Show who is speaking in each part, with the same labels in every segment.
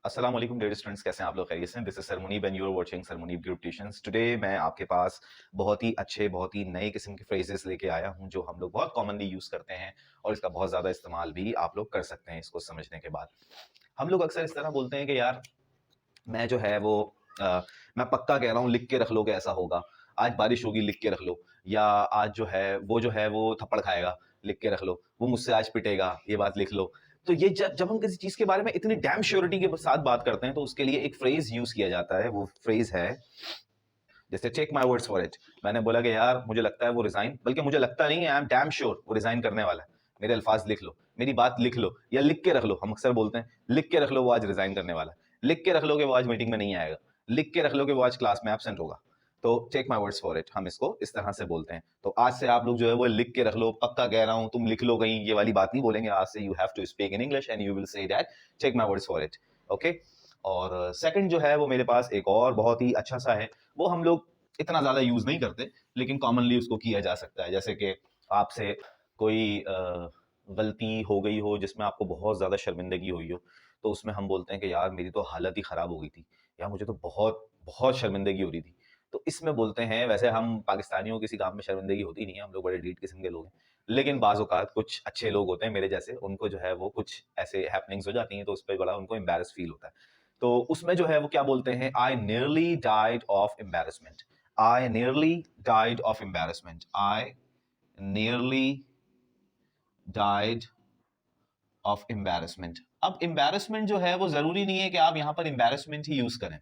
Speaker 1: अस्सलाम वालेकुम dear students, कैसे हैं आप लोग? खैरियत से? This is sir Munib and you are watching sir Munib group tuitions. Today मैं आपके पास बहुत ही अच्छे, बहुत ही नए किस्म के फ्रेजेस लेके आया हूं जो हम लोग बहुत कॉमनली यूज करते हैं और इसका बहुत ज्यादा इस्तेमाल भी आप लोग कर सकते हैं इसको समझने के बाद। हम लोग अक्सर इस तरह बोलते हैं कि यार मैं जो है वो अ, मैं पक्का कह रहा हूँ, लिख के रख लो कि ऐसा होगा। आज बारिश होगी, लिख के रख लो। या आज जो है वो थप्पड़ खाएगा, लिख के रख लो। वो मुझसे आज पिटेगा, ये बात लिख लो। तो ये जब जब हम किसी चीज के बारे में इतनी डैम श्योरिटी के साथ बात करते हैं तो उसके लिए एक फ्रेज यूज किया जाता है। वो फ्रेज है जैसे take my words for it. मैंने बोला कि यार मुझे लगता है वो रिजाइन, बल्कि मुझे लगता नहीं है, आई एम डैम श्योर वो रिजाइन करने वाला है। मेरे अल्फाज लिख लो, मेरी बात लिख लो, या लिख के रख लो। हम अक्सर बोलते हैं लिख के रख लो वो आज रिजाइन करने वाला है, लिख के रख लो कि वो आज मीटिंग में नहीं आएगा, लिख के रख लो कि वो आज क्लास में एबसेंट होगा। तो take my words for it हम इसको इस तरह से बोलते हैं। तो आज से आप लोग जो है वो लिख के रख लो, पक्का कह रहा हूं, तुम लिख लो कहीं, ये वाली बात नहीं बोलेंगे। आज से you have to speak in English and you will say that take my words for it. Okay. और सेकंड जो है वो मेरे पास एक और बहुत ही अच्छा सा है। वो हम लोग इतना ज्यादा यूज नहीं करते, लेकिन कॉमनली उसको किया जा सकता है। जैसे कि आपसे कोई गलती हो गई हो जिसमें आपको बहुत ज्यादा शर्मिंदगी हुई हो, तो उसमें हम बोलते हैं कि यार मेरी तो हालत ही खराब हो गई थी, या मुझे तो बहुत बहुत शर्मिंदगी हो रही थी। तो इसमें बोलते हैं, वैसे हम पाकिस्तानियों किसी काम में शर्मिंदगी होती नहीं है, हम लोग बड़े डीठ किस्म के लोग हैं। लेकिन बाज़ औक़ात कुछ अच्छे लोग होते हैं मेरे जैसे, उनको जो है वो कुछ ऐसे हैपनिंग्स हो जाती हैं तो उस पे बड़ा उनको एम्बैरेस फील होता है। तो उसमें जो है वो क्या बोलते हैं, I nearly died of embarrassment. I nearly died of embarrassment. I nearly died of embarrassment. अब embarrassment जो है वो जरूरी नहीं है कि आप यहां पर embarrassment ही यूज करें।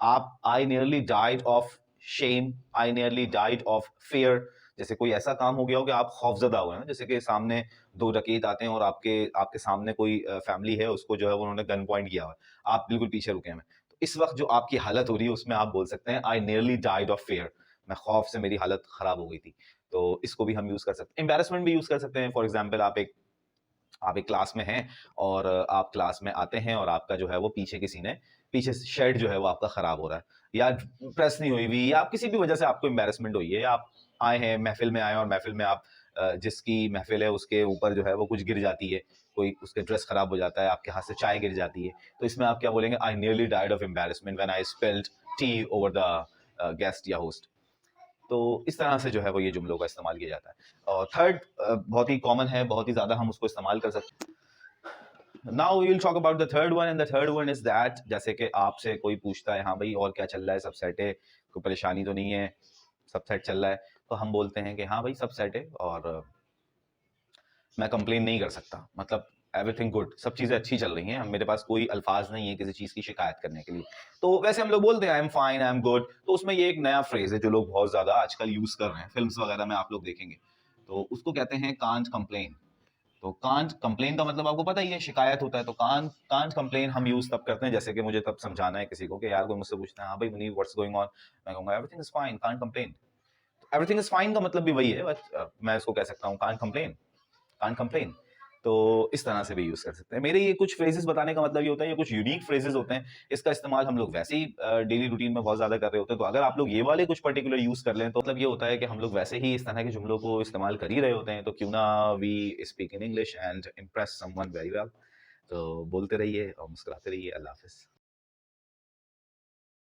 Speaker 1: आप I nearly died of shame, I nearly died of fear। जैसे कोई ऐसा काम हो गया हो कि आप खौफजदा हुए हैं, जैसे कि सामने दो डकैत आते हैं और आपके आपके सामने कोई फैमिली है, उसको जो है उन्होंने गन पॉइंट किया हुआ है, आप बिल्कुल पीछे रुके हैं। तो इस वक्त जो आपकी हालत हो रही है उसमें आप बोल सकते हैं I nearly died of fair. मैं खौफ से मेरी हालत खराब हो गई थी। तो इसको भी हम यूज कर सकते हैं, एम्बेरसमेंट भी यूज कर सकते हैं। फॉर एग्जाम्पल आप एक क्लास में हैं और आप क्लास में आते हैं और आपका जो है वो पीछे किसी ने पीछे शर्ट जो है वो आपका खराब हो रहा है, या प्रेस नहीं हुई हुई, या आप किसी भी वजह से आपको एम्बेरसमेंट हुई है। आप आए हैं, महफिल में आए और महफिल में आप जिसकी महफिल है उसके ऊपर जो है वो कुछ गिर जाती है, कोई उसके ड्रेस खराब हो जाता है, आपके हाथ से चाय गिर जाती है। तो इसमें आप क्या बोलेंगे, I nearly died of embarrassment when I spilled tea over the guest या होस्ट। तो इस तरह से जो है वो ये जुमलों का इस्तेमाल किया जाता है। और थर्ड बहुत ही कॉमन है, बहुत ही ज्यादा हम उसको इस्तेमाल कर सकते हैं। Now we will talk about the third one, and the third one is that, जैसे कि आपसे कोई पूछता है, हाँ भाई और क्या चल रहा है, सब सेट है, कोई परेशानी तो नहीं है, सब सेट चल रहा है। तो हम बोलते हैं कि हाँ भाई सब सेट है और मैं कंप्लेन नहीं कर सकता, मतलब एवरीथिंग गुड, सब चीजें अच्छी चल रही हैं, मेरे पास कोई अल्फाज नहीं है किसी चीज की शिकायत करने के लिए। तो वैसे हम लोग बोलते हैं I am fine, I am good. तो उसमें ये एक नया फ्रेज है जो लोग बहुत ज्यादा आजकल यूज कर रहे हैं, फिल्म्स वगैरह में आप लोग देखेंगे। तो उसको कहते हैं कांट कंप्लेन। तो कांट कंप्लेन का मतलब आपको पता ही है, शिकायत होता है। तो कांट कांट कंप्लेन हम यूज तब करते हैं जैसे कि मुझे तब समझाना है किसी को कि यार कोई मुझसे पूछता है, हाँ भाई मुनीब व्हाट्स गोइंग ऑन, मैं कहूंगा everything is fine, can't complain. Everything is fine का मतलब भी वही है, बट मैं इसको कह सकता हूँ कांट कंप्लेन, कांट कंप्लेन। तो इस तरह से भी यूज कर सकते हैं। मेरे ये कुछ फ्रेजेस बताने का मतलब ये होता है, ये कुछ यूनिक फ्रेजेस होते हैं, इसका इस्तेमाल हम लोग वैसे ही डेली रूटीन में बहुत ज्यादा कर रहे होते हैं। तो अगर आप लोग ये वाले कुछ पर्टिकुलर यूज कर लें तो मतलब ये होता है कि हम लोग वैसे ही इस तरह के जुमलों को इस्तेमाल कर ही रहे होते हैं। तो क्यों ना we speak in English and impress someone very well. तो बोलते रहिए और मुस्कुराते रहिए। अल्लाह हाफिज।